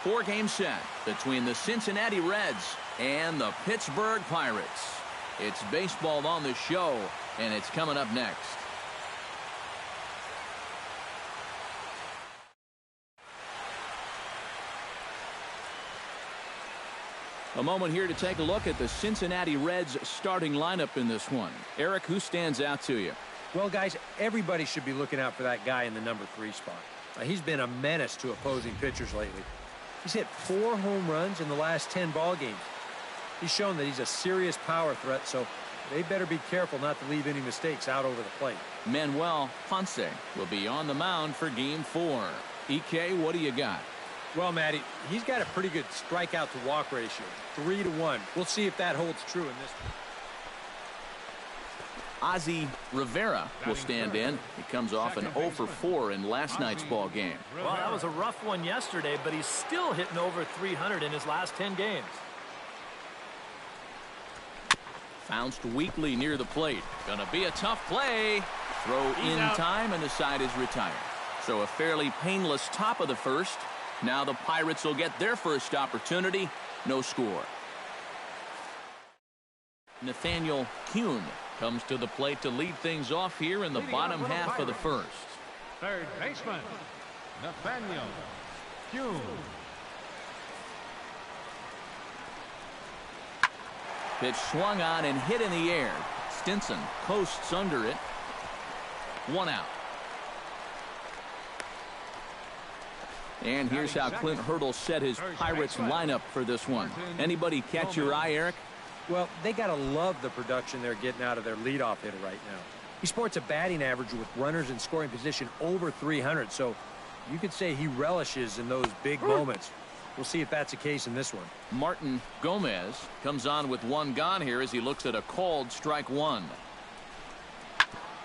Four-game set between the Cincinnati Reds and the Pittsburgh Pirates. It's baseball on the show, and it's coming up next. A moment here to take a look at the Cincinnati Reds starting lineup in this one. Eric, who stands out to you? Well, guys, everybody should be looking out for that guy in the number 3 spot. He's been a menace to opposing pitchers lately. He's hit 4 home runs in the last 10 ball games. He's shown that he's a serious power threat, so they better be careful not to leave any mistakes out over the plate. Manuel Ponce will be on the mound for Game 4. EK, what do you got? Well, Matty, he's got a pretty good strikeout-to-walk ratio, 3-to-1. We'll see if that holds true in this one. Ozzie Rivera will stand in. He comes off an 0 for 4 in last night's ball game. Well, that was a rough one yesterday, but he's still hitting over 300 in his last 10 games. Bounced weakly near the plate. Gonna be a tough play. Throw in time, and the side is retired. So a fairly painless top of the first. Now the Pirates will get their first opportunity. No score. Nathaniel Kuhn comes to the plate to lead things off here in the bottom half of the first. Third baseman, Nathaniel Kuhn. Pitch swung on and hit in the air. Stinson coasts under it. 1 out. And here's how Clint Hurdle set his Pirates lineup for this one. Anybody catch your eye, Eric? Well, they got to love the production they're getting out of their leadoff hitter right now. He sports a batting average with runners in scoring position over 300, so you could say he relishes in those big moments. We'll see if that's the case in this one. Martin Gomez comes on with 1 gone here as he looks at a called strike 1.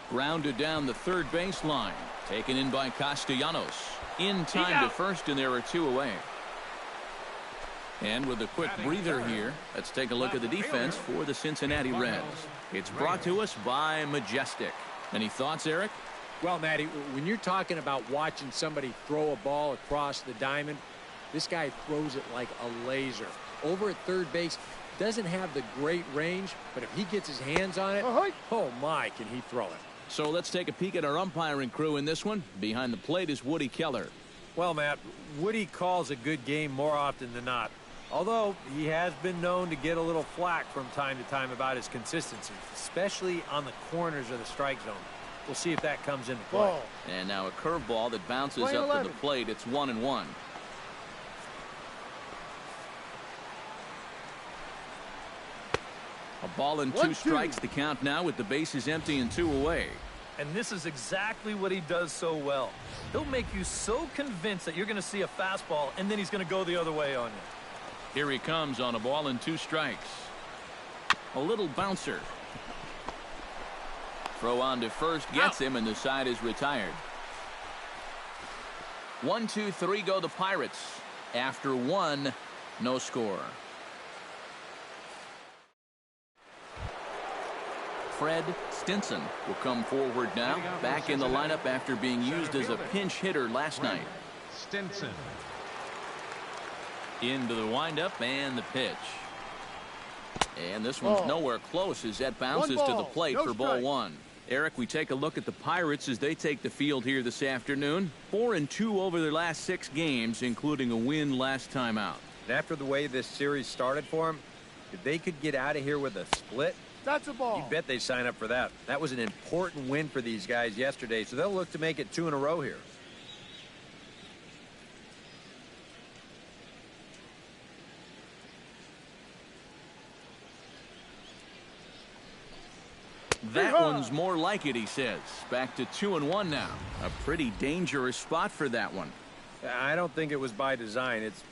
Grounded down the third baseline. Taken in by Castellanos. In time to first, and there are 2 away. And with a quick breather here, let's take a look at the defense for the Cincinnati Reds. It's brought to us by Majestic. Any thoughts, Eric? Well, Matty, when you're talking about watching somebody throw a ball across the diamond, this guy throws it like a laser. Over at third base, doesn't have the great range, but if he gets his hands on it, oh my, can he throw it. So let's take a peek at our umpiring crew in this one. Behind the plate is Woody Keller. Well, Matt, Woody calls a good game more often than not. Although he has been known to get a little flack from time to time about his consistency, especially on the corners of the strike zone. We'll see if that comes into play. And now a curveball that bounces up to the plate. It's 1-1. A ball and 2 strikes to count now with the bases empty and 2 away. And this is exactly what he does so well. He'll make you so convinced that you're going to see a fastball, and then he's going to go the other way on you. Here he comes on a ball and 2 strikes. A little bouncer. Throw on to first, gets him, and the side is retired. 1, 2, 3 go the Pirates. After 1, no score. Fred Stinson will come forward now, back in the lineup after being used as a pinch hitter last night. Stinson. Into the windup and the pitch. And this one's nowhere close as that bounces to the plate for ball 1. Eric, we take a look at the Pirates as they take the field here this afternoon. 4-2 over their last 6 games, including a win last time out. And after the way this series started for them, if they could get out of here with a split, that's a ball. You bet they sign up for that. That was an important win for these guys yesterday, so they'll look to make it 2 in a row here. That one's more like it, he says. Back to 2-1 now. A pretty dangerous spot for that one. I don't think it was by design. It's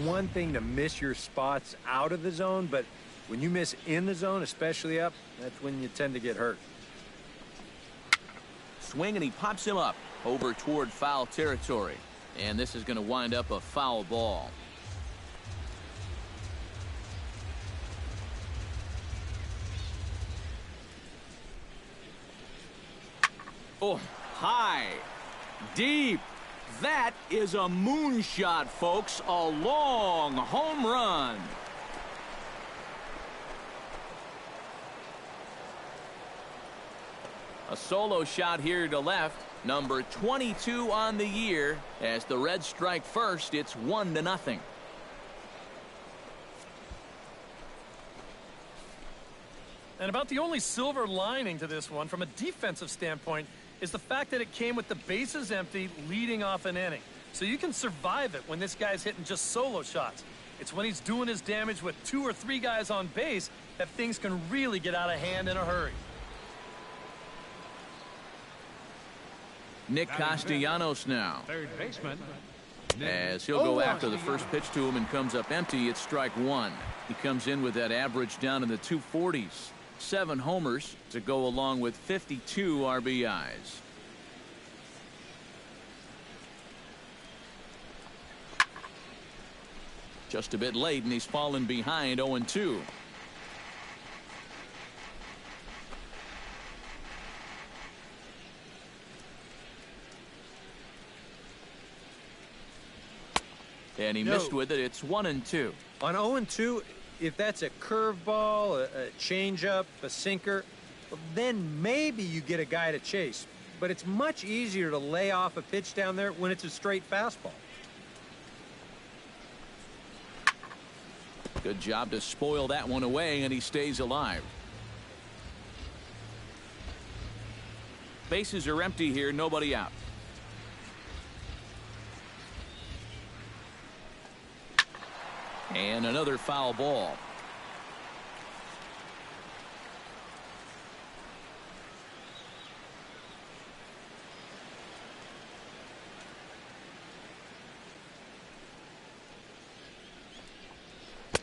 one thing to miss your spots out of the zone, but when you miss in the zone, especially up, that's when you tend to get hurt. Swing, and he pops him up over toward foul territory. And this is going to wind up a foul ball. Oh, high, deep, That is a moonshot, folks. A long home run. A solo shot here to left. Number 22 on the year. As the Reds strike first, it's 1-0. And about the only silver lining to this one from a defensive standpoint is the fact that it came with the bases empty leading off an inning. So you can survive it when this guy's hitting just solo shots. It's when he's doing his damage with 2 or 3 guys on base that things can really get out of hand in a hurry. Nick Castellanos now. Third baseman. As he'll go after the first pitch to him and comes up empty, it's strike one. He comes in with that average down in the 240s. 7 homers to go along with 52 RBIs. Just a bit late, and he's fallen behind 0-2. And he missed with it. It's 1-2. On 0-2, if that's a curveball, a changeup, a sinker, well, then maybe you get a guy to chase. But it's much easier to lay off a pitch down there when it's a straight fastball. Good job to spoil that one away, and he stays alive. Bases are empty here, nobody out. And another foul ball.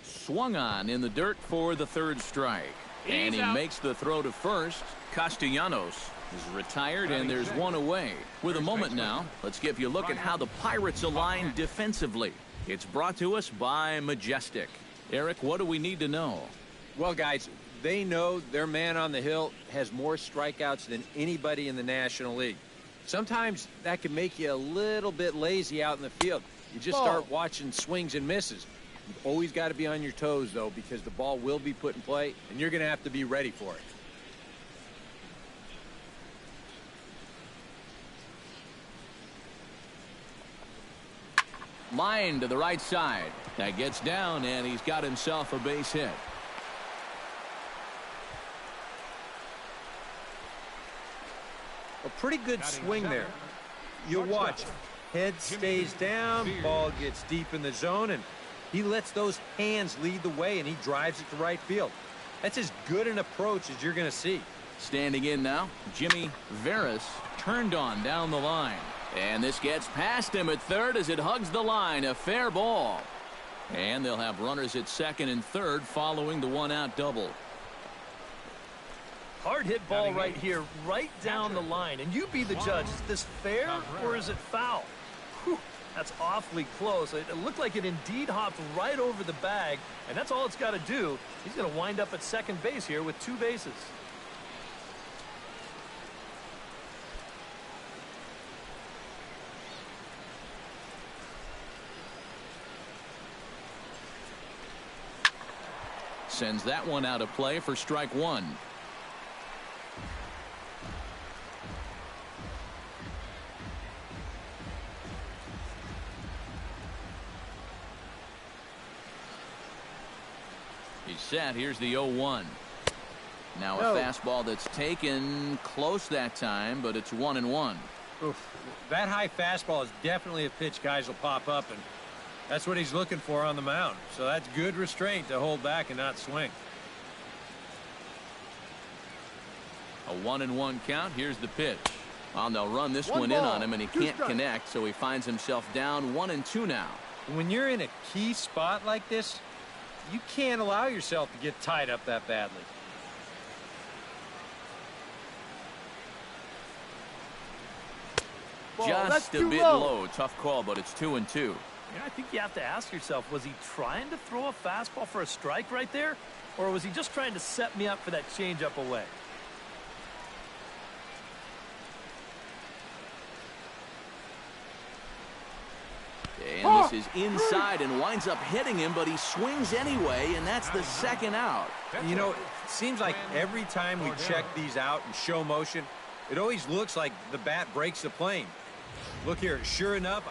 Swung on in the dirt for the third strike. And he makes the throw to first. Castellanos is retired, and there's one away. With a moment now, let's give you a look at how the Pirates align defensively. It's brought to us by Majestic. Eric, what do we need to know? Well, guys, they know their man on the hill has more strikeouts than anybody in the National League. Sometimes that can make you a little bit lazy out in the field. You just start watching swings and misses. You've always got to be on your toes, though, because the ball will be put in play, and you're going to have to be ready for it. Line to the right side. That gets down, and he's got himself a base hit. A pretty good swing there. You'll watch. Head stays down, ball gets deep in the zone, and he lets those hands lead the way, and he drives it to right field. That's as good an approach as you're going to see. Standing in now, Jimmy Veras turned on down the line. And this gets past him at third as it hugs the line. A fair ball. And they'll have runners at second and third following the one-out double. Hard hit ball right here, right down the line. And you be the judge. Is this fair or is it foul? Whew, that's awfully close. It looked like it indeed hopped right over the bag. And that's all it's got to do. He's going to wind up at second base here with 2 bases. Sends that one out of play for strike one. He's set. Here's the 0-1. Now a fastball that's taken close that time, but it's 1-1. Oof. That high fastball is definitely a pitch guys will pop up, and that's what he's looking for on the mound. So that's good restraint to hold back and not swing. A 1-1 count. Here's the pitch. Well, they'll run this one in on him, and he can't connect, so he finds himself down 1-2 now. When you're in a key spot like this, you can't allow yourself to get tied up that badly. Just a bit low. Tough call, but it's 2-2. Yeah, I think you have to ask yourself, was he trying to throw a fastball for a strike right there? Or was he just trying to set me up for that changeup away? And this is inside and winds up hitting him, but he swings anyway, and that's the second out. You know, it seems like every time we check these out in show motion, it always looks like the bat breaks the plane. Look here, sure enough.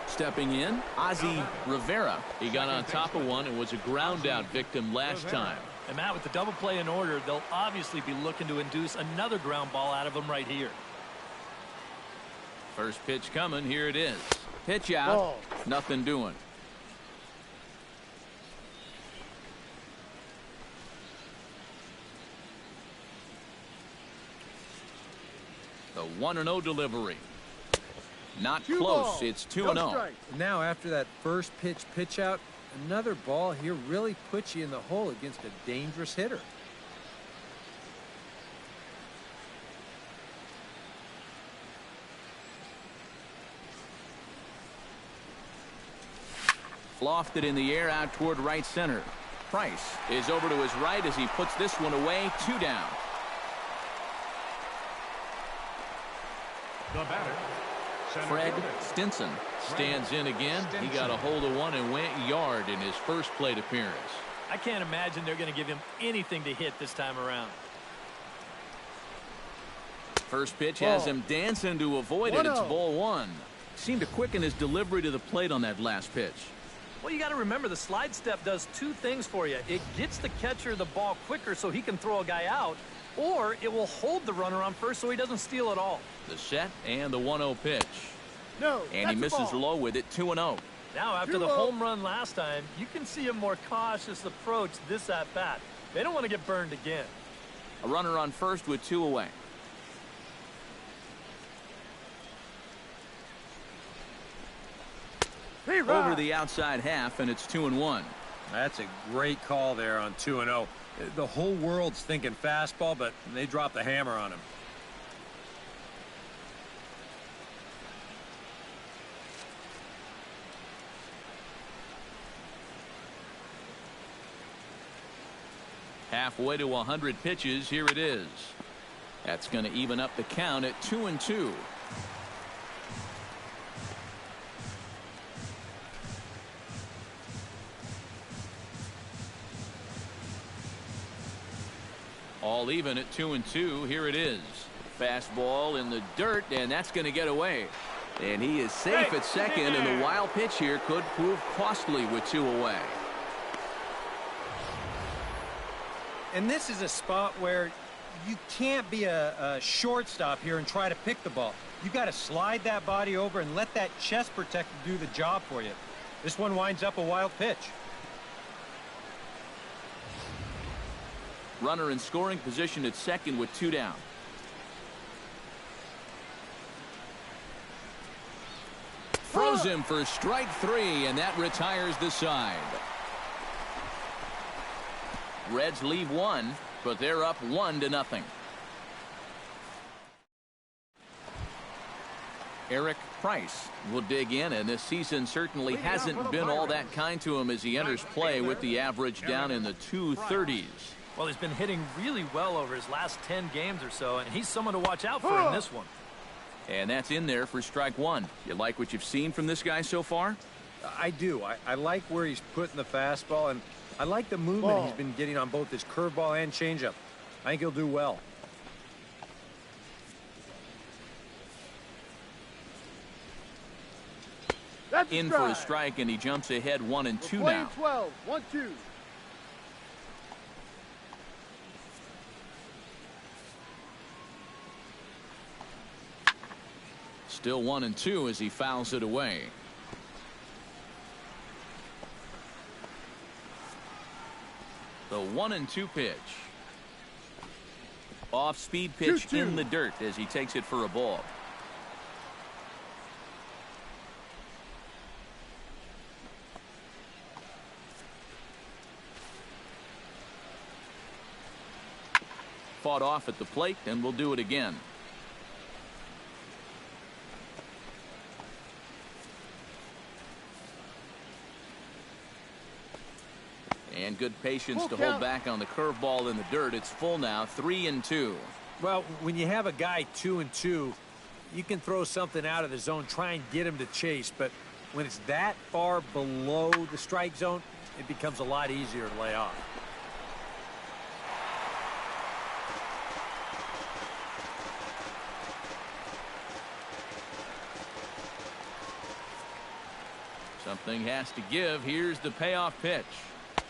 Stepping in, Ozzie Rivera. He got on top of one and was a ground-out victim last time. And Matt, with the double play in order, they'll obviously be looking to induce another ground ball out of him right here. First pitch coming. Here it is. Pitch out. Nothing doing. The 1-0 delivery. Not close. It's 2-0. Now, after that first pitch out, another ball here really puts you in the hole against a dangerous hitter. Lofted in the air out toward right center. Price is over to his right as he puts this one away. 2 down. The batter, Fred Stinson stands in again. He got a hold of one and went yard in his first plate appearance. I can't imagine they're going to give him anything to hit this time around. First pitch has him dancing to avoid it. It's ball 1. Seemed to quicken his delivery to the plate on that last pitch. Well, you got to remember the slide step does 2 things for you. It gets the catcher the ball quicker so he can throw a guy out, or it will hold the runner on first so he doesn't steal it all. The set and the 1-0 pitch. And he misses low with it. 2-0. Now, after the home run last time, you can see a more cautious approach this at-bat. They don't want to get burned again. A runner on first with 2 away. Over the outside half, and it's 2-1. That's a great call there on 2-0. The whole world's thinking fastball, but they dropped the hammer on him. Halfway to 100 pitches. Here it is. That's going to even up the count at 2-2. All even at 2-2. Here it is. Fastball in the dirt, and that's going to get away. And he is safe at second, and the wild pitch here could prove costly with 2 away. And this is a spot where you can't be a shortstop here and try to pick the ball. You got to slide that body over and let that chest protector do the job for you. This one winds up a wild pitch. Runner in scoring position at second with 2 down. Throws him for strike 3, and that retires the side. Reds leave 1, but they're up 1-0. Eric Price will dig in, and this season certainly hasn't been all that kind to him as he enters play with the average down in the 230s. Well, he's been hitting really well over his last 10 games or so, and he's someone to watch out for in this one. And that's in there for strike 1. You like what you've seen from this guy so far? I do. I like where he's putting the fastball, and I like the movement he's been getting on both his curveball and changeup. I think he'll do well. In for a strike, and he jumps ahead 1-2 now. 1-2. Still 1-2 as he fouls it away. The 1-2 pitch. Off-speed pitch in the dirt as he takes it for a ball. Fought off at the plate, and we'll do it again. And good patience to hold back on the curveball in the dirt. It's full now, 3-2. Well, when you have a guy 2-2, you can throw something out of the zone, try and get him to chase, but when it's that far below the strike zone, it becomes a lot easier to lay off. Something has to give. Here's the payoff pitch.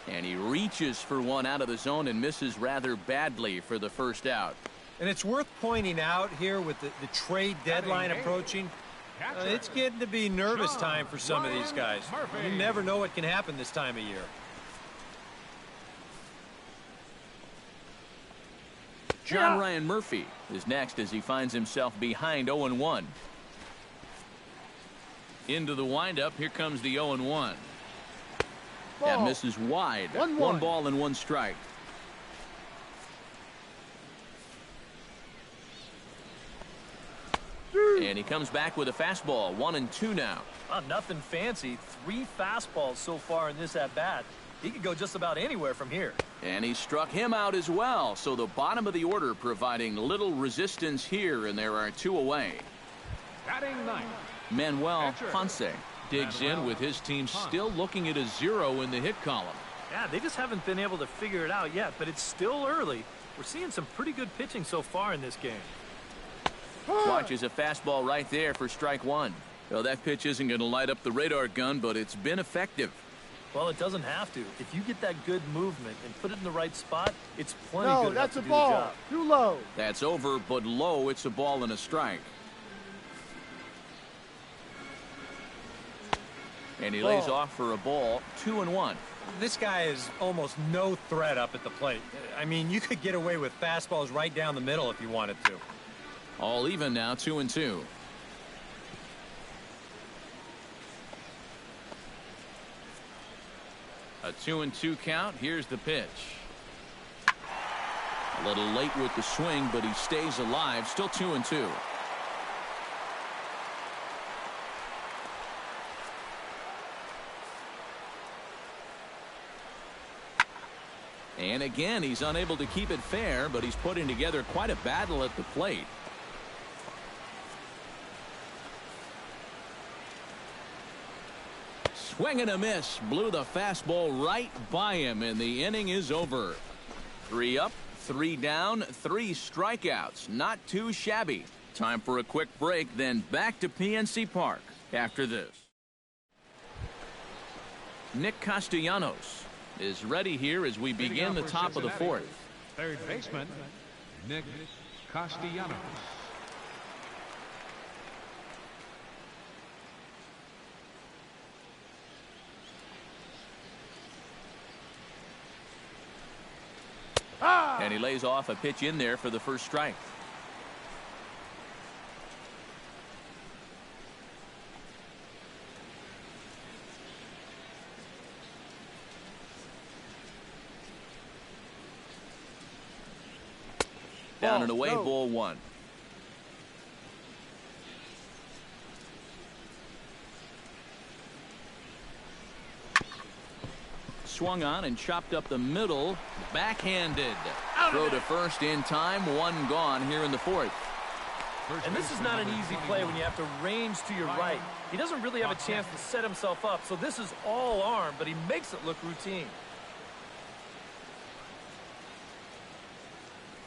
And he reaches for one out of the zone and misses rather badly for the first out. And it's worth pointing out here with the trade deadline approaching, it's getting to be nervous time for some of these guys. You never know what can happen this time of year. John Ryan Murphy is next as he finds himself behind 0-1. Into the windup. Here comes the 0-1. That misses wide. 1-1. 1 ball and 1 strike. And he comes back with a fastball. 1-2 now. Nothing fancy. 3 fastballs so far in this at-bat. He could go just about anywhere from here. And he struck him out as well. So the bottom of the order providing little resistance here, and there are 2 away. Batting ninth. Manuel Ponce digs in with his team still looking at a 0 in the hit column. Yeah, they just haven't been able to figure it out yet, but it's still early. We're seeing some pretty good pitching so far in this game. Watches a fastball right there for strike 1. Well, that pitch isn't going to light up the radar gun, but it's been effective. Well, it doesn't have to. If you get that good movement and put it in the right spot, it's plenty No, good enough that's to a do ball. the job. Too low. That's over, but low. It's a ball and a strike. And he lays off for a ball. 2-1. This guy is almost no threat up at the plate. I mean, you could get away with fastballs right down the middle if you wanted to. All even now, 2-2. A 2-2 count. Here's the pitch. A little late with the swing, but he stays alive. Still 2-2. And again, he's unable to keep it fair, but he's putting together quite a battle at the plate. Swing and a miss. Blew the fastball right by him, and the inning is over. 3 up, 3 down, 3 strikeouts. Not too shabby. Time for a quick break, then back to PNC Park after this. Nick Castellanos is ready here as we begin the top of the 4th. Third baseman, Nick Castellanos. And he lays off a pitch in there for the first strike. Down and away, ball 1. Swung on and chopped up the middle. Backhanded. Throw to first in time. 1 gone here in the 4th. And this is not an easy play when you have to range to your right. He doesn't really have a chance to set himself up, so this is all arm, but he makes it look routine.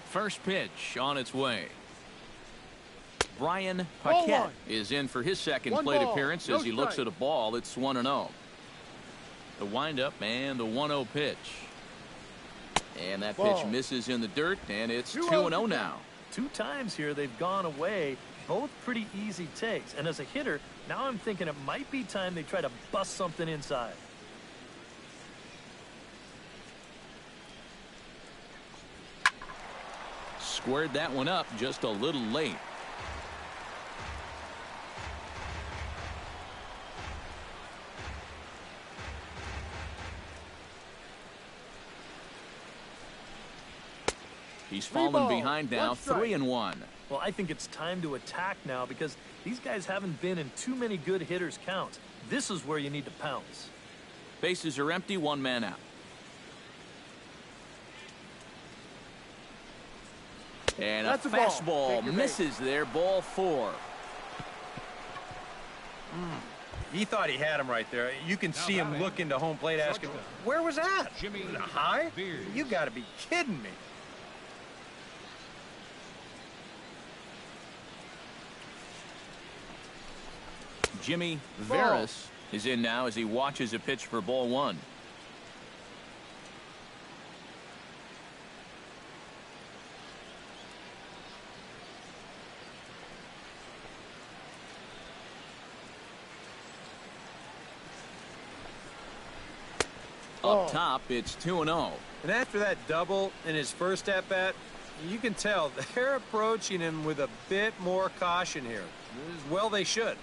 First pitch on its way. Brian Paquette is in for his second plate appearance as he looks at a ball. It's 1-0. The windup and the 1-0 pitch. And that pitch misses in the dirt, and it's 2-0 now. 2 times here they've gone away, both pretty easy takes. And as a hitter, now I'm thinking it might be time they try to bust something inside. Squared that one up just a little late. He's fallen behind now, 3-1. Well, I think it's time to attack now because these guys haven't been in too many good hitters' counts. This is where you need to pounce. Bases are empty, 1 man out. And a fastball misses there, ball 4. He thought he had him right there. You can see him looking to home plate asking, where was that? Jimmy Was it high? Veers. You got to be kidding me. Jimmy Veras is in now as he watches a pitch for ball one. Up top, it's 2-0. And after that double in his first at-bat, you can tell they're approaching him with a bit more caution here. As well they should.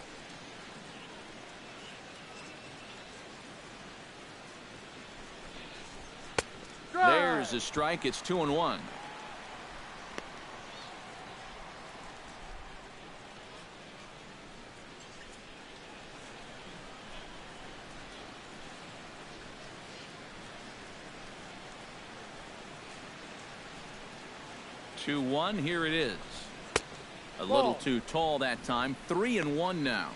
There's a strike. It's 2-1. Here it is. A little too tall that time. 3-1 now.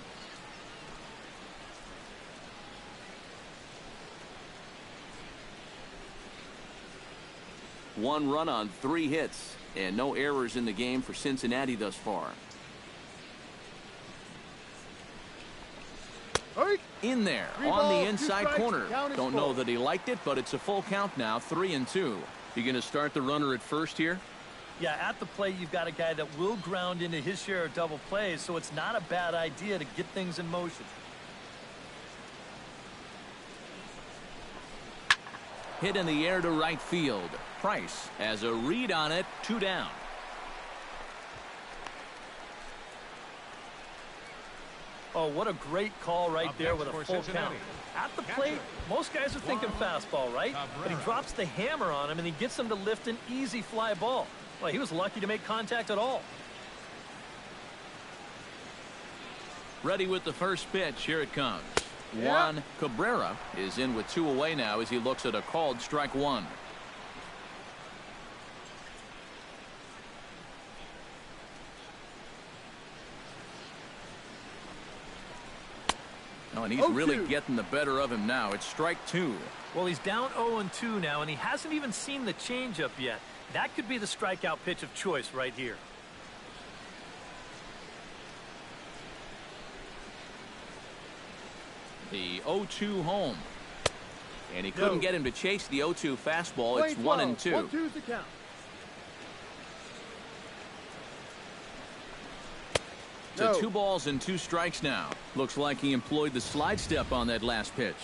One run on 3 hits and no errors in the game for Cincinnati thus far. In there on the inside corner. Don't know that he liked it, but it's a full count now. 3-2. You going to start the runner at first here? Yeah, at the plate, you've got a guy that will ground into his share of double plays, so it's not a bad idea to get things in motion. Hit in the air to right field. Price has a read on it. 2 down. Oh, what a great call right there with a full count. At the plate, most guys are thinking fastball, right? But he drops the hammer on him, and he gets him to lift an easy fly ball. Well, he was lucky to make contact at all. Ready with the first pitch. Here it comes. Juan Cabrera is in with 2 away now as he looks at a called strike 1. Oh, and he's really getting the better of him now. It's strike 2. Well, he's down 0-2 now, and he hasn't even seen the changeup yet. That could be the strikeout pitch of choice right here. The 0-2 home. And he couldn't get him to chase the 0-2 fastball. It's 1-2. 1-2's the count. To 2 balls and 2 strikes now. Looks like he employed the slide step on that last pitch.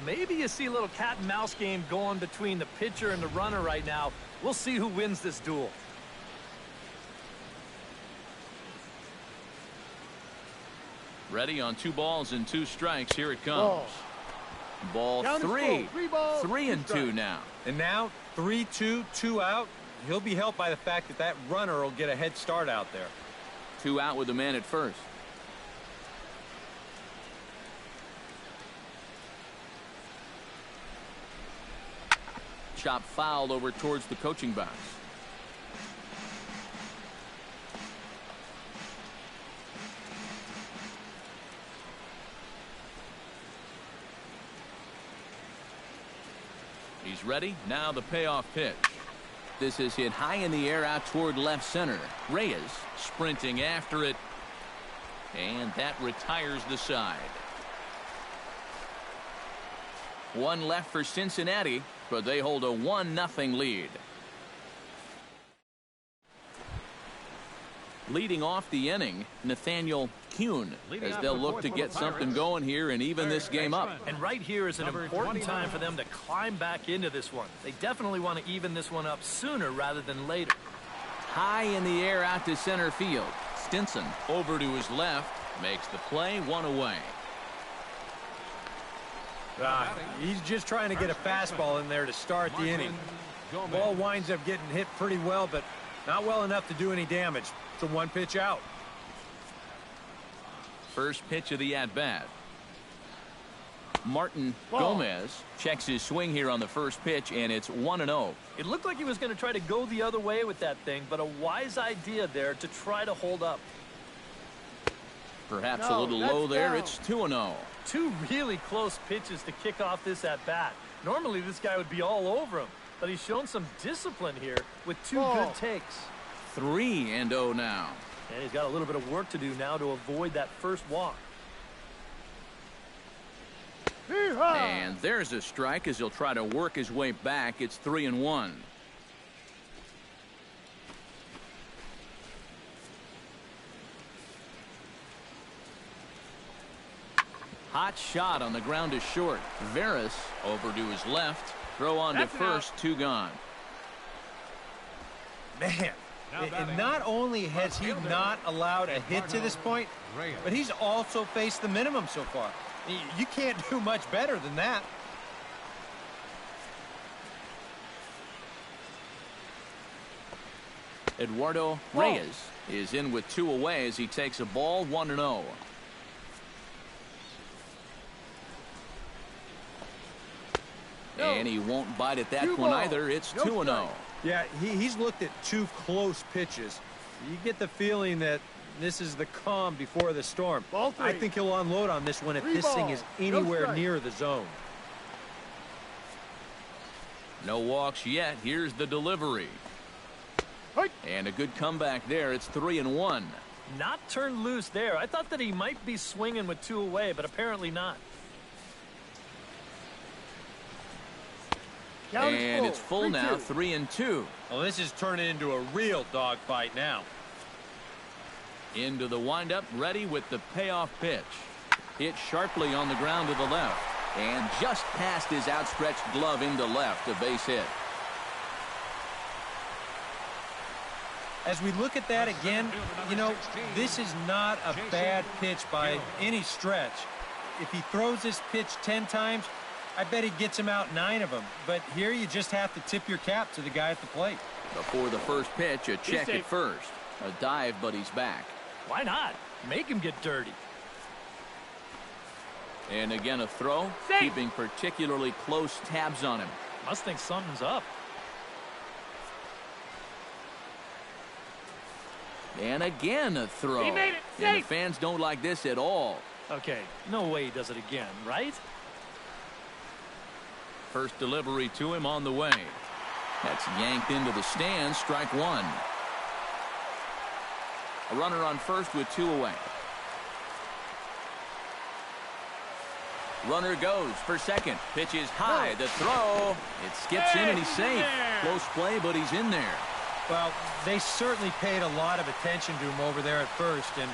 Maybe you see a little cat and mouse game going between the pitcher and the runner right now. We'll see who wins this duel. Ready on 2 balls and 2 strikes. Here it comes. Ball 3. 3-2 now. And now 3-2, 2 out. He'll be helped by the fact that that runner will get a head start out there. 2 out with the man at first. Chop fouled over towards the coaching box. He's ready. Now the payoff pitch. This is hit high in the air out toward left center. Reyes sprinting after it. And that retires the side. 1 left for Cincinnati, but they hold a 1-0 lead. Leading off the inning, Nathaniel Kuhn, as they'll look to get something going here and even this game up. And right here is an important time for them to climb back into this one. They definitely want to even this one up sooner rather than later. High in the air out to center field. Stinson over to his left, makes the play, 1 away. He's just trying to get a fastball in there to start the inning. Ball winds up getting hit pretty well, but not well enough to do any damage. It's a 1-pitch out. First pitch of the at-bat. Martin Gomez checks his swing here on the first pitch, and it's 1-0. It looked like he was going to try to go the other way with that thing, but a wise idea there to try to hold up. Perhaps a little low there. It's 2-0. Two really close pitches to kick off this at-bat. Normally, this guy would be all over him, but he's shown some discipline here with two good takes. 3-0 now. And he's got a little bit of work to do now to avoid that first walk. And there's a strike as he'll try to work his way back. It's 3-1. Hot shot on the ground is short. Veras over to his left. Throw on to first. 2 gone. Man, and not only has he not allowed a hit to this point, but he's also faced the minimum so far. You can't do much better than that. Eduardo Reyes is in with 2 away as he takes a ball. 1-0. And he won't bite at that one either. It's 2-0. Yeah, he's looked at 2 close pitches. You get the feeling that this is the calm before the storm. I think he'll unload on this one if this thing is anywhere near the zone. No walks yet. Here's the delivery. And a good comeback there. It's 3-1. Not turned loose there. I thought that he might be swinging with 2 away, but apparently not. And it's full now. 3-2. Well, this is turning into a real dogfight now. Into the windup, ready with the payoff pitch. Hit sharply on the ground to the left. And just past his outstretched glove into left, a base hit. As we look at that again, you know, this is not a bad pitch by any stretch. If he throws this pitch 10 times, I bet he gets him out 9 of them. But here you just have to tip your cap to the guy at the plate. Before the first pitch, a check at first. A dive, but he's back. Why not? Make him get dirty. And again a throw, keeping particularly close tabs on him. Must think something's up. And again a throw. He made it. And the fans don't like this at all. Okay, no way he does it again, right? First delivery to him on the way. That's yanked into the stands. Strike 1. A runner on first with 2 away. Runner goes for second. Pitch is high. The throw. It skips in and he's safe. Close play, but he's in there. Well, they certainly paid a lot of attention to him over there at first, and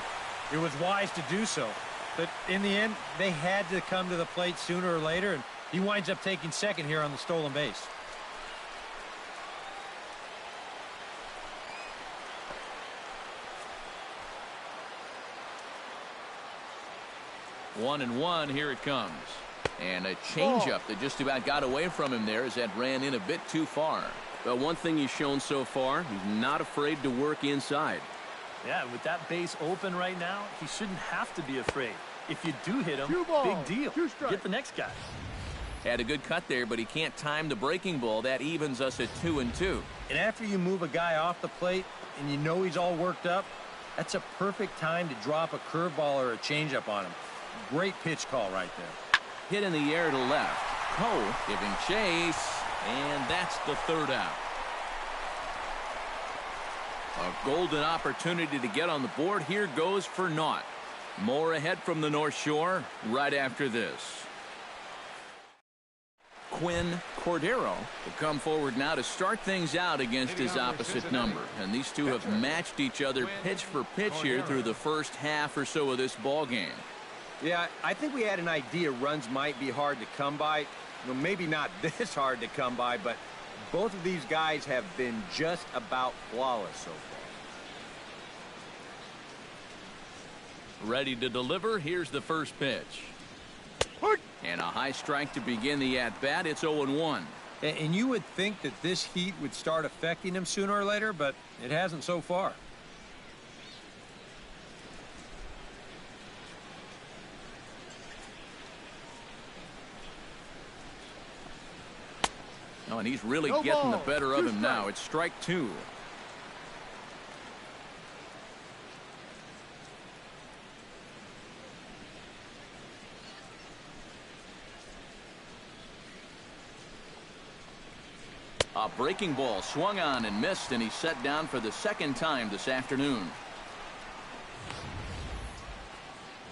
it was wise to do so. But in the end, they had to come to the plate sooner or later, and he winds up taking second here on the stolen base. One and one, here it comes. And a changeup that just about got away from him there as that ran in a bit too far. But one thing he's shown so far, he's not afraid to work inside. Yeah, with that base open right now, he shouldn't have to be afraid. If you do hit him, big deal. Get the next guy. Had a good cut there, but he can't time the breaking ball. That evens us at 2-2. And after you move a guy off the plate and you know he's all worked up, that's a perfect time to drop a curveball or a changeup on him. Great pitch call right there. Hit in the air to left. Cole giving chase, and that's the third out. A golden opportunity to get on the board. Here goes for naught. More ahead from the North Shore right after this. Quinn Cordero will come forward now to start things out against his opposite number. And these two have matched each other pitch for pitch here through the first half or so of this ball game. Yeah, I think we had an idea runs might be hard to come by. Well, maybe not this hard to come by, but both of these guys have been just about flawless so far. Ready to deliver. Here's the first pitch. And a high strike to begin the at-bat. It's 0-1. And you would think that this heat would start affecting him sooner or later, but it hasn't so far. Oh, and he's really getting the better of him now. It's strike 2. A breaking ball swung on and missed, and he's set down for the second time this afternoon.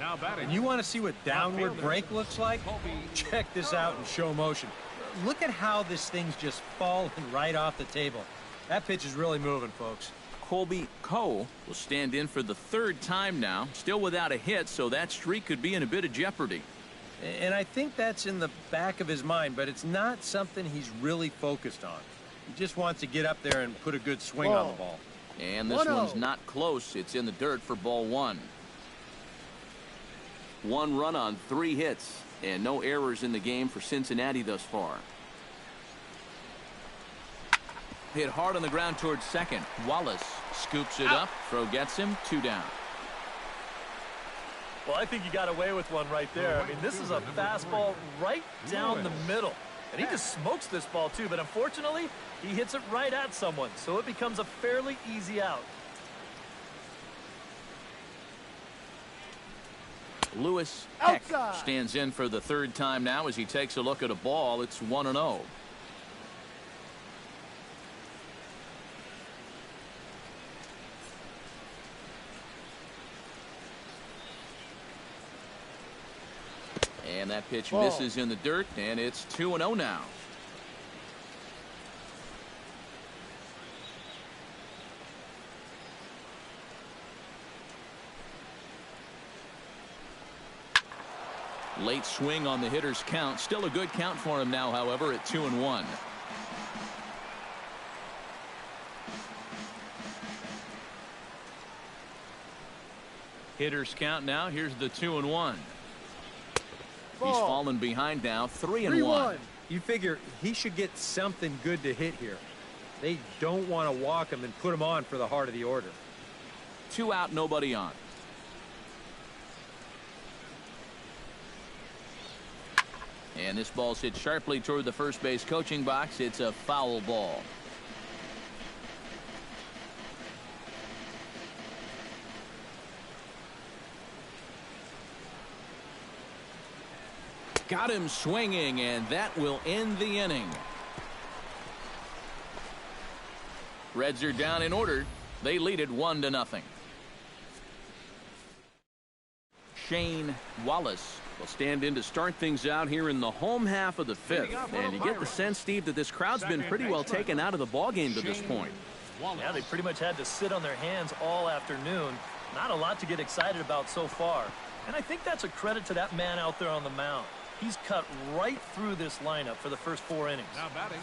Now batting. And you want to see what downward break looks like? Check this out in show motion. Look at how this thing's just falling right off the table. That pitch is really moving, folks. Colby Coe will stand in for the third time now, still without a hit, so that streak could be in a bit of jeopardy. And I think that's in the back of his mind, but it's not something he's really focused on. He just wants to get up there and put a good swing on the ball. And this one's not close. It's in the dirt for ball one. 1 run on 3 hits, and no errors in the game for Cincinnati thus far. Hit hard on the ground towards second. Wallace scoops it up. Throw gets him. 2 down. Well, I think you got away with one right there. I mean, this is a fastball right down the middle. And he just smokes this ball, too. But unfortunately, he hits it right at someone. So it becomes a fairly easy out. Lewis Heck stands in for the third time now as he takes a look at a ball. It's 1-0. And that pitch misses in the dirt, and it's 2-0 now. Late swing on the hitter's count. Still a good count for him now, however, at 2-1. Hitter's count now. Here's the 2-1. He's fallen behind now, 3-1. You figure he should get something good to hit here. They don't want to walk him and put him on for the heart of the order. 2 out, nobody on. And this ball's hit sharply toward the first base coaching box. It's a foul ball. Got him swinging, and that will end the inning. Reds are down in order. They lead it 1-0. Shane Wallace will stand in to start things out here in the home half of the 5th. And you get the sense, Steve, that this crowd's been pretty well taken out of the ballgame to this point. Yeah, they pretty much had to sit on their hands all afternoon. Not a lot to get excited about so far. And I think that's a credit to that man out there on the mound. He's cut right through this lineup for the first 4 innings. Now batting,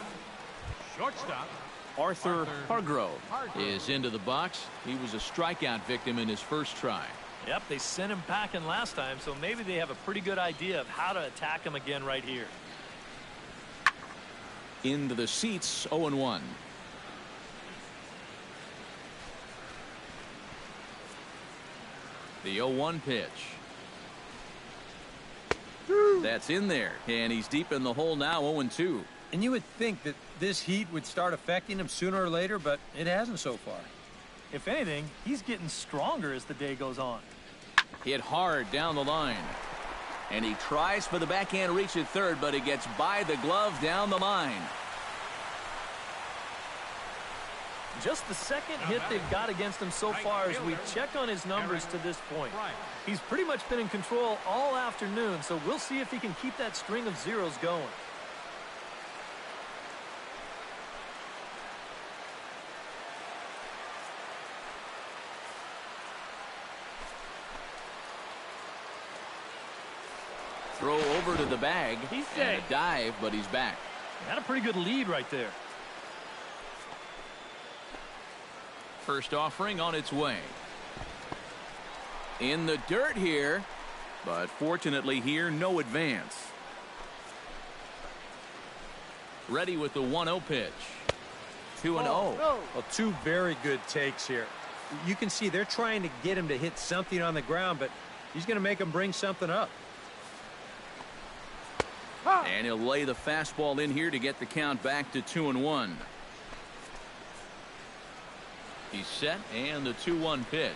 shortstop. Arthur Hargrove is into the box. He was a strikeout victim in his first try. Yep, they sent him packing last time, so maybe they have a pretty good idea of how to attack him again right here. Into the seats, 0-1. The 0-1 pitch. That's in there, and he's deep in the hole now, 0-2. And you would think that this heat would start affecting him sooner or later, but it hasn't so far. If anything, he's getting stronger as the day goes on. Hit hard down the line. And he tries for the backhand reach at third, but he gets by the glove down the line. Just the second hit they've got against him so far as we check on his numbers to this point. He's pretty much been in control all afternoon, so we'll see if he can keep that string of zeros going. Throw over to the bag. He's and a dive, but he's back. Got a pretty good lead right there. First offering on its way. In the dirt here, but fortunately here, no advance. Ready with the 1-0 pitch. 2-0. Well, 2 very good takes here. You can see they're trying to get him to hit something on the ground, but he's going to make him bring something up. And he'll lay the fastball in here to get the count back to 2-1. He's set, and the 2-1 pitch.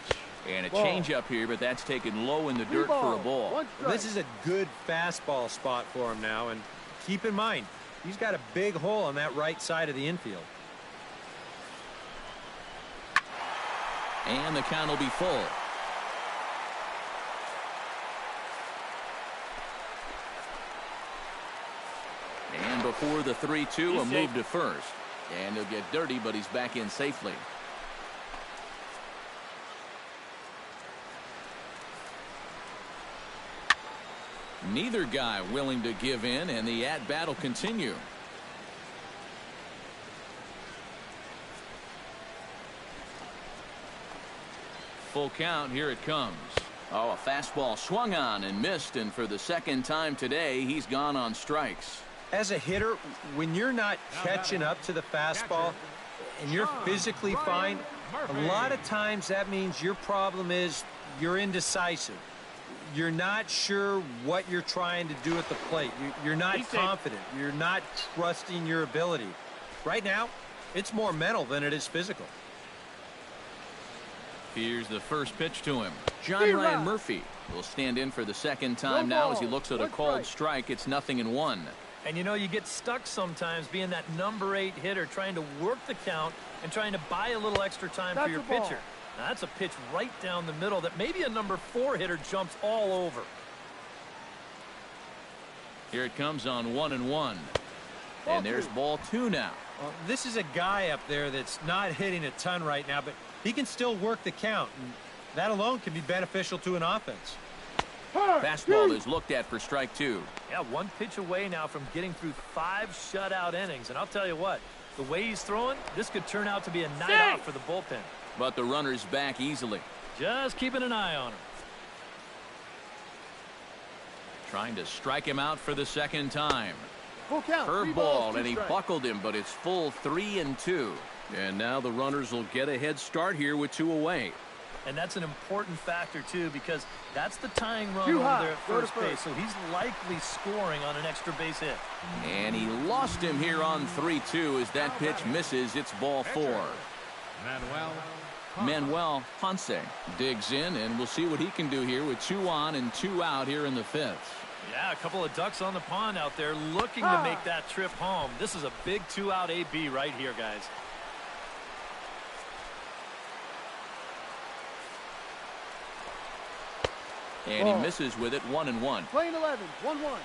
And a changeup here, but that's taken low in the dirt for a ball. This is a good fastball spot for him now, and keep in mind, He's got a big hole on that right side of the infield. And the count will be full. And before the 3-2, a move to first. And he'll get dirty, but he's back in safely. Neither guy willing to give in, and the at-bat will continue. Full count, here it comes. Oh, a fastball swung on and missed, and for the second time today, he's gone on strikes. As a hitter, when you're not catching up to the fastball and you're physically fine, a lot of times that means your problem is you're indecisive. You're not sure what you're trying to do at the plate. You're not confident. You're not trusting your ability. Right now, it's more mental than it is physical. Here's the first pitch to him. John Ryan Murphy will stand in for the second time now as he looks at a called strike. It's 0-1. And you know, you get stuck sometimes being that number 8 hitter, trying to work the count and trying to buy a little extra time for your pitcher. Now, that's a pitch right down the middle that maybe a number 4 hitter jumps all over. Here it comes on 1-1. And there's ball 2 now. Well, this is a guy up there that's not hitting a ton right now, but he can still work the count. And that alone can be beneficial to an offense. Fastball is looked at for strike 2. Yeah, 1 pitch away now from getting through 5 shutout innings. And I'll tell you what, the way he's throwing, this could turn out to be a night off for the bullpen. But the runner's back easily. Just keeping an eye on him. Trying to strike him out for the second time. Full count. Curveball, and he buckled him, but it's full 3-2. And now the runners will get a head start here with 2 away. And that's an important factor, too, because that's the tying run over there at first base. So he's likely scoring on an extra base hit. And he lost him here on 3-2 as that pitch misses. It's ball 4. Manuel Ponce digs in, and we'll see what he can do here with 2 on and 2 out here in the 5th. Yeah, a couple of ducks on the pond out there looking to make that trip home. This is a big 2-out AB right here, guys. And he misses with it. 1-1. Playing 11, 1-1.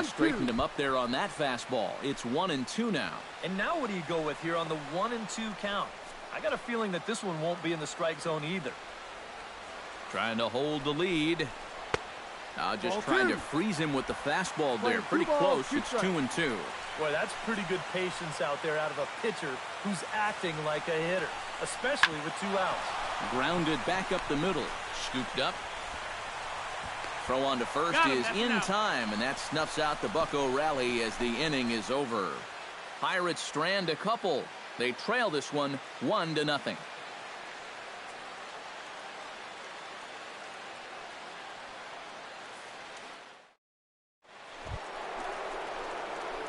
Straightened him up there on that fastball. It's 1-2 now. And now what do you go with here on the 1-2 count? I got a feeling that this one won't be in the strike zone either. Trying to hold the lead. Just trying to freeze him with the fastball there. Pretty close. It's 2-2. Boy, that's pretty good patience out there out of a pitcher who's acting like a hitter, especially with 2 outs. Grounded back up the middle. Scooped up. Throw on to first is in time, and that snuffs out the Bucco rally as the inning is over. Pirates strand a couple. They trail this one 1-0.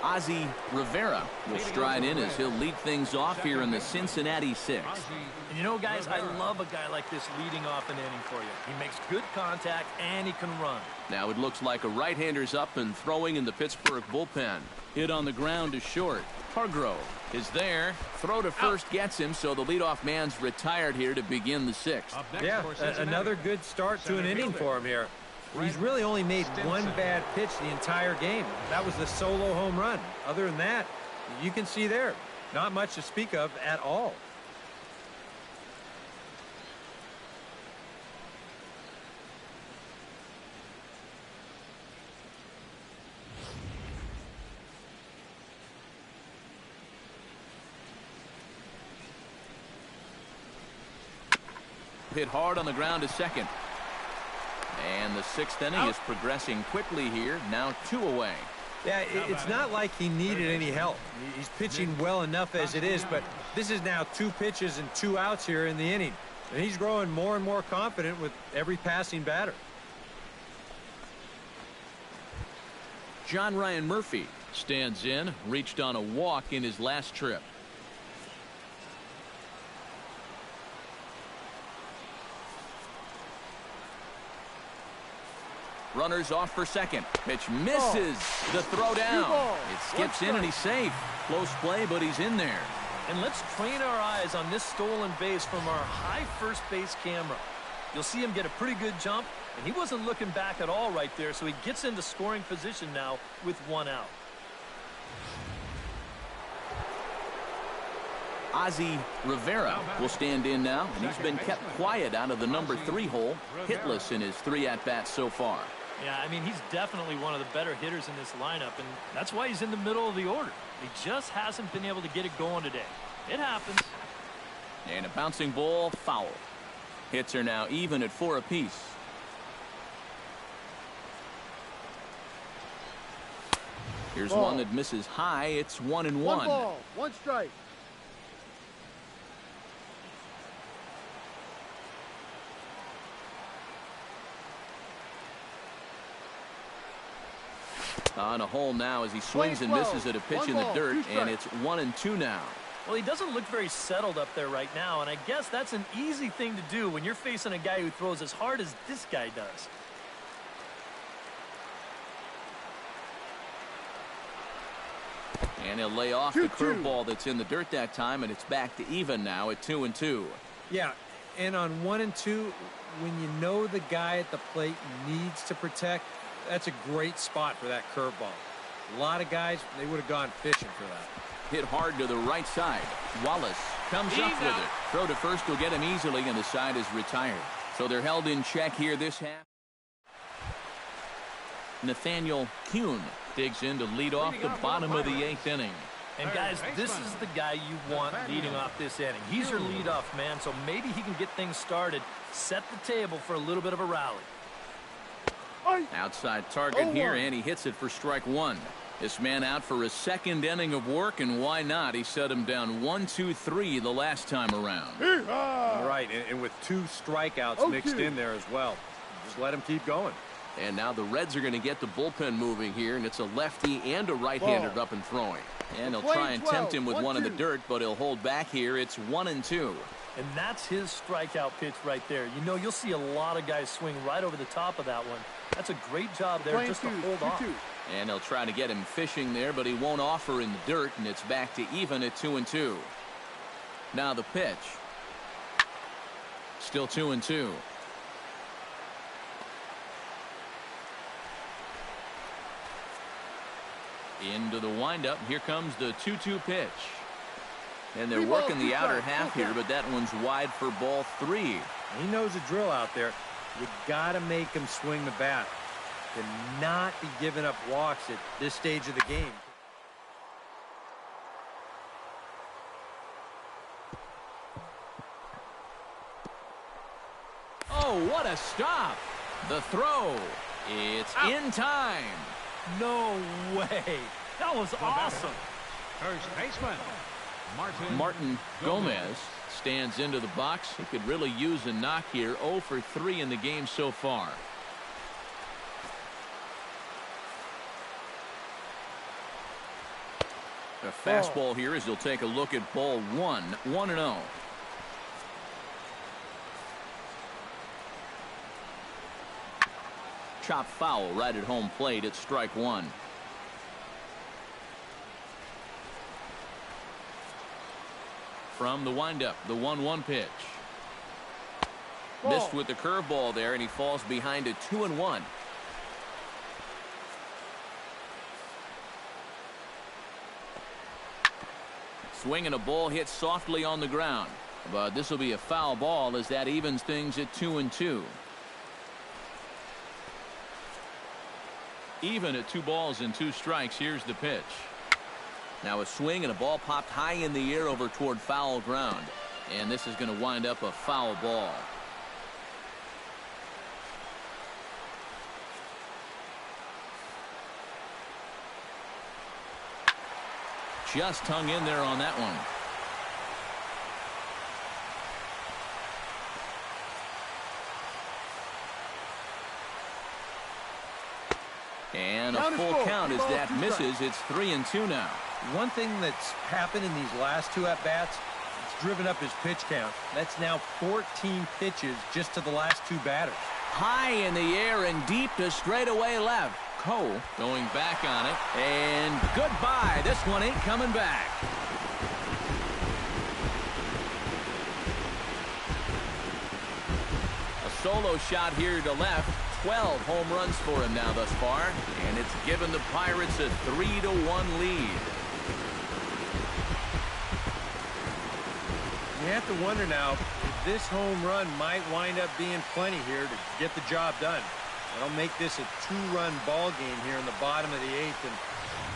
Ozzie Rivera will stride in as he'll lead things off here in the Cincinnati 6th. And you know, guys, I love a guy like this leading off an inning for you. He makes good contact and he can run. Now it looks like a right-hander's up and throwing in the Pittsburgh bullpen. Hit on the ground to short. Hargrove is there. Throw to first gets him, so the leadoff man's retired here to begin the 6th. Yeah, another good start to an inning for him here. He's really only made 1 bad pitch the entire game. That was the solo home run. Other than that, you can see there, not much to speak of at all. Hit hard on the ground to second. And the 6th inning is progressing quickly here. Now 2 away. Yeah, it's not like he needed any help. He's pitching well enough as it is, but this is now 2 pitches and 2 outs here in the inning. And he's growing more and more confident with every passing batter. John Ryan Murphy stands in, reached on a walk in his last trip. Runners off for second. Pitch misses. The throw down. It skips in and he's safe. Close play, but he's in there. And let's train our eyes on this stolen base from our high first base camera. You'll see him get a pretty good jump, and he wasn't looking back at all right there, so he gets into scoring position now with 1 out. Ozzie Rivera will stand in now, and he's been kept quiet out of the number 3 hole, hitless in his 3 at-bats so far. Yeah, I mean, he's definitely one of the better hitters in this lineup, and that's why he's in the middle of the order. He just hasn't been able to get it going today. It happens. And a bouncing ball, foul. Hits are now even at 4 apiece. Here's one that misses high. It's 1-1. 1 ball, 1 strike. On a hole now as he swings and misses at a pitch in the dirt, and it's 1-2 now. Well, he doesn't look very settled up there right now, and I guess that's an easy thing to do when you're facing a guy who throws as hard as this guy does. And he'll lay off the curveball that's in the dirt that time, and it's back to even now at 2-2. Yeah, and on 1 and 2, when you know the guy at the plate needs to protect, that's a great spot for that curveball. A lot of guys, they would have gone fishing for that. Hit hard to the right side. Wallace comes up with it. Throw to first will get him easily, and the side is retired. So they're held in check here this half. Nathaniel Kuhn digs in to lead off the bottom of the 8th inning. And guys, this is the guy you want leading off this inning. He's your leadoff man, so maybe he can get things started, set the table for a little bit of a rally. Outside target here, and he hits it for strike 1. This man out for his 2nd inning of work, and why not? He set him down 1-2-3 the last time around. Right, and with 2 strikeouts mixed in there as well. Just let him keep going. And now the Reds are going to get the bullpen moving here, and it's a lefty and a right-hander up and throwing. And he'll try and tempt him with 1 in the dirt, but he'll hold back here. It's 1-2. And that's his strikeout pitch right there. You know, you'll see a lot of guys swing right over the top of that one. That's a great job there just to hold on. And they'll try to get him fishing there, but he won't offer in the dirt, and it's back to even at 2-2. Now the pitch. Still 2-2. Into the windup. Here comes the 2-2 pitch. And they're working the outer half here, but that one's wide for ball 3. He knows the drill out there. You got to make him swing the bat. Cannot be giving up walks at this stage of the game. Oh, what a stop. The throw. It's in time. No way. That was awesome. First baseman, Martin Gomez stands into the box. He could really use a knock here. 0 for 3 in the game so far. A fastball here as he'll take a look at ball 1. 1-0. Chop foul right at home plate. It's strike 1. From the windup, the 1-1 pitch. Missed with the curveball there, and he falls behind a 2-1. Swinging a ball hit softly on the ground, but this will be a foul ball as that evens things at 2-2. Even at 2 balls and 2 strikes. Here's the pitch. Now a swing and a ball popped high in the air over toward foul ground, and this is going to wind up a foul ball. Just hung in there on that one. And a full count as that misses. It's 3-2 now. One thing that's happened in these last 2 at-bats, it's driven up his pitch count. That's now 14 pitches just to the last 2 batters. high in the air and deep to straightaway left. Cole going back on it, and goodbye. This one ain't coming back. A solo shot here to left. 12 home runs for him now thus far, and it's given the Pirates a 3-1 lead. You have to wonder now if this home run might wind up being plenty here to get the job done. That'll make this a 2-run ball game here in the bottom of the 8th, and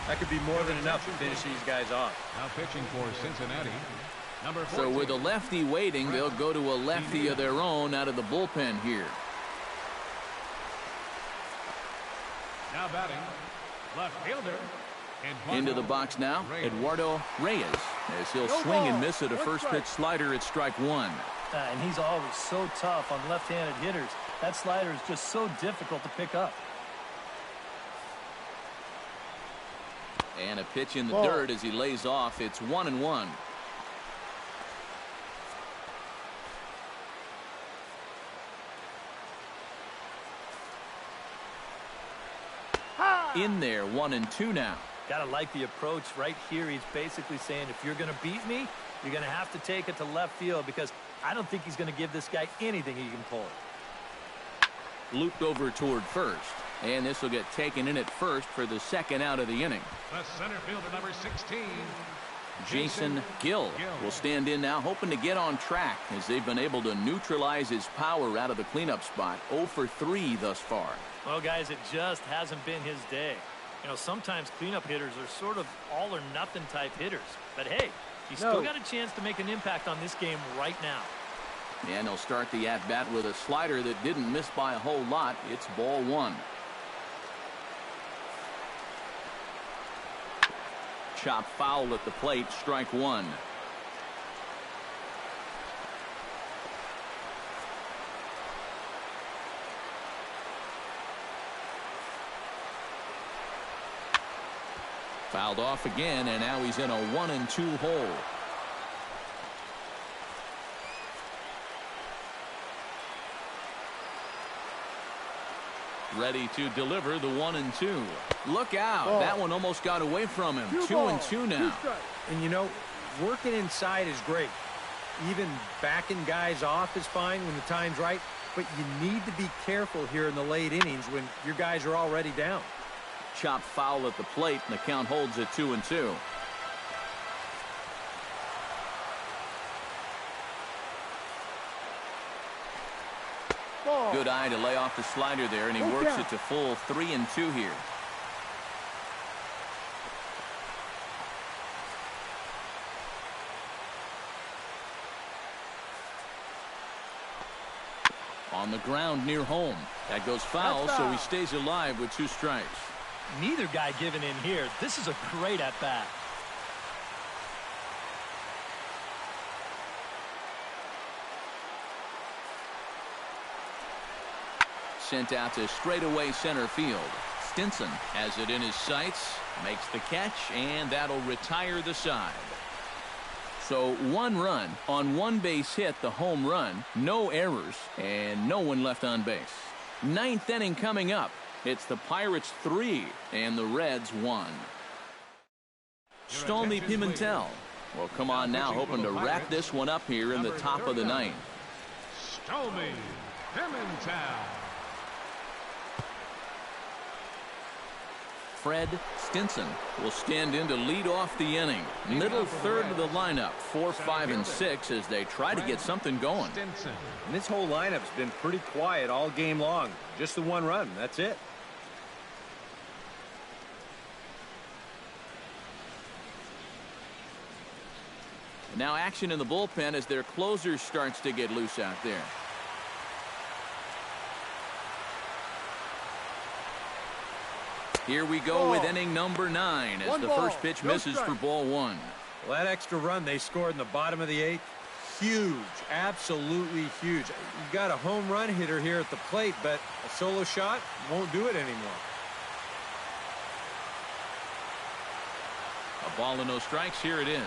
that could be more than enough to finish these guys off. Now pitching for Cincinnati, number 14. So with a lefty waiting, they'll go to a lefty of their own out of the bullpen here. Now batting, left fielder. Into the box now, Eduardo Reyes, as he'll swing and miss at a first pitch slider at strike one. And he's always so tough on left-handed hitters. That slider is just so difficult to pick up. And a pitch in the dirt as he lays off. It's 1-1. In there, 1-2 now. Gotta like the approach right here. He's basically saying, if you're gonna beat me, you're gonna have to take it to left field, because I don't think he's gonna give this guy anything he can pull. Looped over toward first, and this will get taken in at first for the second out of the inning. The center fielder, number 16. Jason Gill will stand in now, hoping to get on track, as they've been able to neutralize his power out of the cleanup spot. 0 for 3 thus far. Well, guys, it just hasn't been his day. You know, sometimes cleanup hitters are sort of all or nothing type hitters. But hey, he's still got a chance to make an impact on this game right now. And he'll start the at-bat with a slider that didn't miss by a whole lot. It's ball one. Chop foul at the plate, strike one. Fouled off again, and now he's in a 1-2 hole. Ready to deliver the 1-2. Look out. That one almost got away from him. 2-2 now. And you know, working inside is great. Even backing guys off is fine when the time's right, but you need to be careful here in the late innings when your guys are already down. Chop foul at the plate, and the count holds at 2-2. Good eye to lay off the slider there, and he works it to full 3-2 here. On the ground near home. That goes foul, so he stays alive with 2 strikes. Neither guy giving in here. This is a great at-bat. Sent out to straightaway center field. Stinson has it in his sights, makes the catch, and that'll retire the side. So 1 run on 1 base hit, the home run, no errors, and no one left on base. 9th inning coming up. It's the Pirates 3 and the Reds 1. Stolmy Pimentel will come on now, hoping to wrap this one up here in the top of the 9th. Stolmy Pimentel. Fred Stinson will stand in to lead off the inning. Middle third of the lineup, 4, 5, and 6, as they try to get something going. And this whole lineup's been pretty quiet all game long. Just the 1 run. That's it. Now action in the bullpen as their closer starts to get loose out there. Here we go with inning number 9 as the first pitch misses for ball 1. Well, that extra run they scored in the bottom of the 8th, huge, absolutely huge. You got a home run hitter here at the plate, but a solo shot won't do it anymore. A ball and no strikes. Here it is.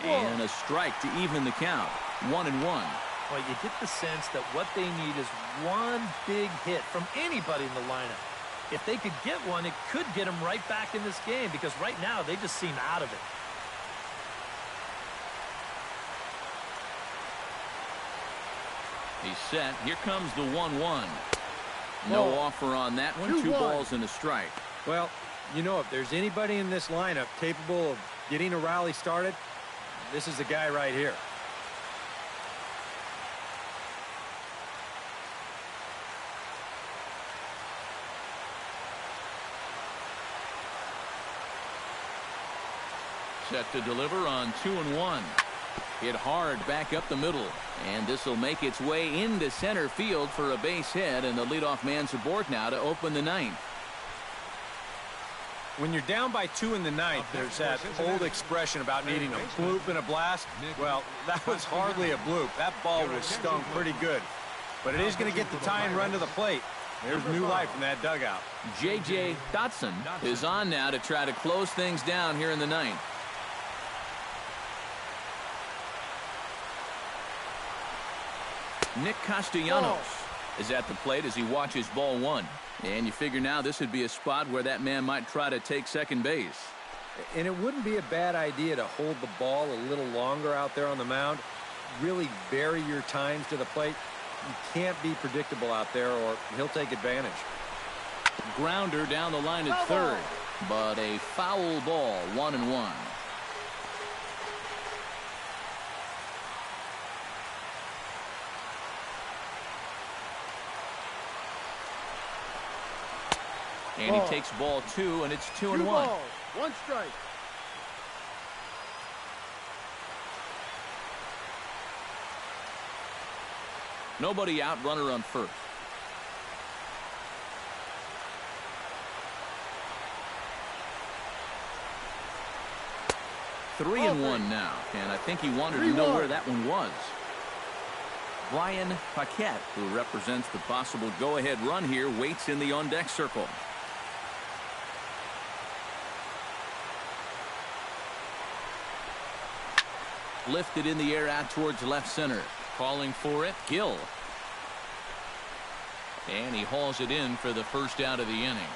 And a strike to even the count. 1-1. Well, you get the sense that what they need is one big hit from anybody in the lineup. If they could get one, it could get them right back in this game because right now they just seem out of it. He's set. Here comes the 1-1. No offer on that one. 2 balls and a strike. Well, you know, if there's anybody in this lineup capable of getting a rally started, this is the guy right here. Set to deliver on 2-1. Hit hard back up the middle. And this will make its way into center field for a base hit, and the leadoff man's aboard now to open the 9th. When you're down by 2 in the 9th, there's that old expression about needing a bloop and a blast. Well, that was hardly a bloop. That ball was stung pretty good. But it is going to get the tying run to the plate. There's new life in that dugout. J.J. Dotson is on now to try to close things down here in the 9th. Nick Castellanos is at the plate as he watches ball 1. And you figure now this would be a spot where that man might try to take second base. And it wouldn't be a bad idea to hold the ball a little longer out there on the mound. Really vary your times to the plate. You can't be predictable out there or he'll take advantage. Grounder down the line at third. But a foul ball, 1-1. And he takes ball 2, and it's 2-1. 1 strike. Nobody out, runner on first. Three and 1 now, and I think he wanted to know where that one was. Brian Paquette, who represents the possible go-ahead run here, waits in the on-deck circle. Lifted in the air out towards left center. Calling for it, Gill. And he hauls it in for the first out of the inning.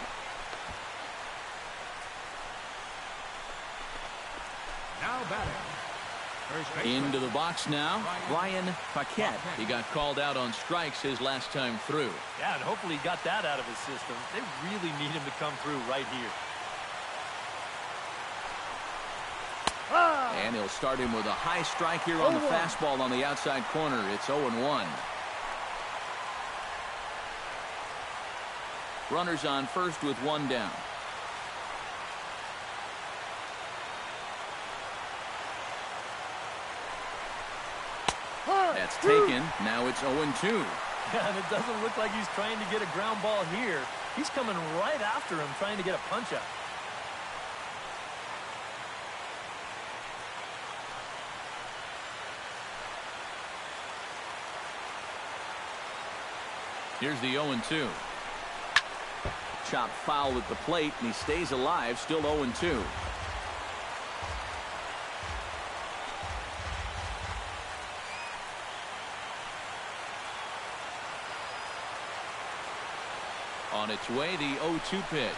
Now batting. Into the box now, Brian Paquette. He got called out on strikes his last time through. Yeah, and hopefully he got that out of his system. They really need him to come through right here. And he'll start him with a high strike here on the fastball on the outside corner. It's 0-1. Runners on first with 1 down. That's taken. Now it's 0-2. Yeah, and it doesn't look like he's trying to get a ground ball here. He's coming right after him, trying to get a punch out. Here's the 0-2. Chopped foul at the plate, and he stays alive, still 0-2. On its way, the 0-2 pitch.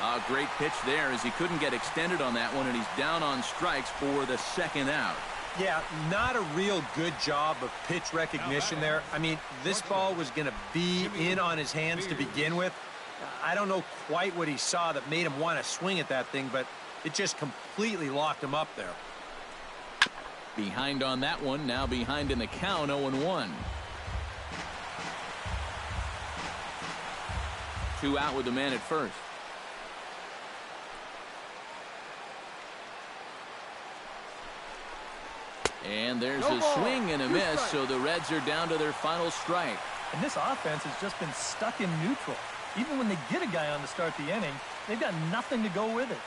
A great pitch there as he couldn't get extended on that one, and he's down on strikes for the second out. Yeah, not a real good job of pitch recognition there. I mean, this ball was going to be in on his hands to begin with. I don't know quite what he saw that made him want to swing at that thing, but it just completely locked him up there. Behind on that one, now behind in the count, 0-1. 2 out with the man at first. And there's a swing and a miss, so the Reds are down to their final strike. And this offense has just been stuck in neutral. Even when they get a guy on to start the inning, they've got nothing to go with it.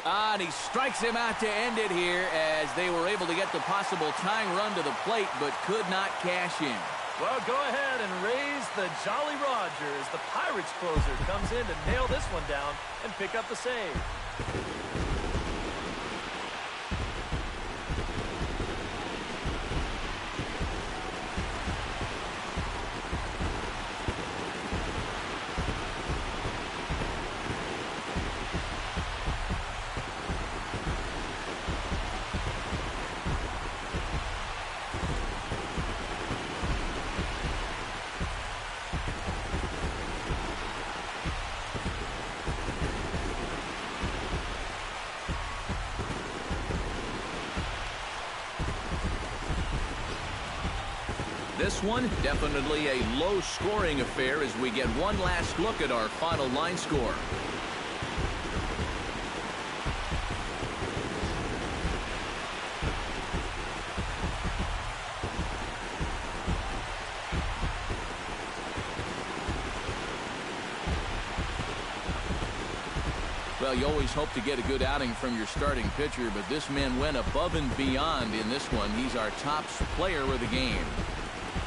And he strikes him out to end it here as they were able to get the possible tying run to the plate, but could not cash in. Well, go ahead and raise the Jolly Roger as the Pirates closer comes in to nail this one down and pick up the save. This one, definitely a low-scoring affair as we get one last look at our final line score. Well, you always hope to get a good outing from your starting pitcher, but this man went above and beyond in this one. He's our top player of the game.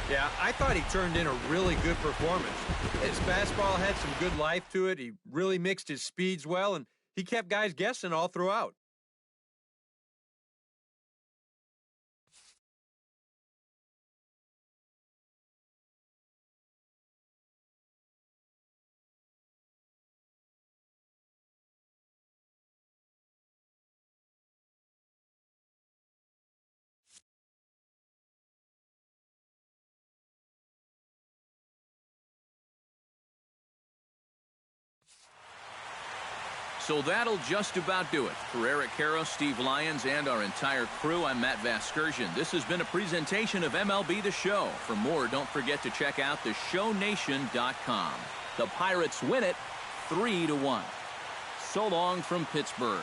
Yeah, I thought he turned in a really good performance. His fastball had some good life to it. He really mixed his speeds well, and he kept guys guessing all throughout. So that'll just about do it. For Eric Harrow, Steve Lyons, and our entire crew, I'm Matt Vasgersian. This has been a presentation of MLB The Show. For more, don't forget to check out theshownation.com. The Pirates win it 3-1. So long from Pittsburgh.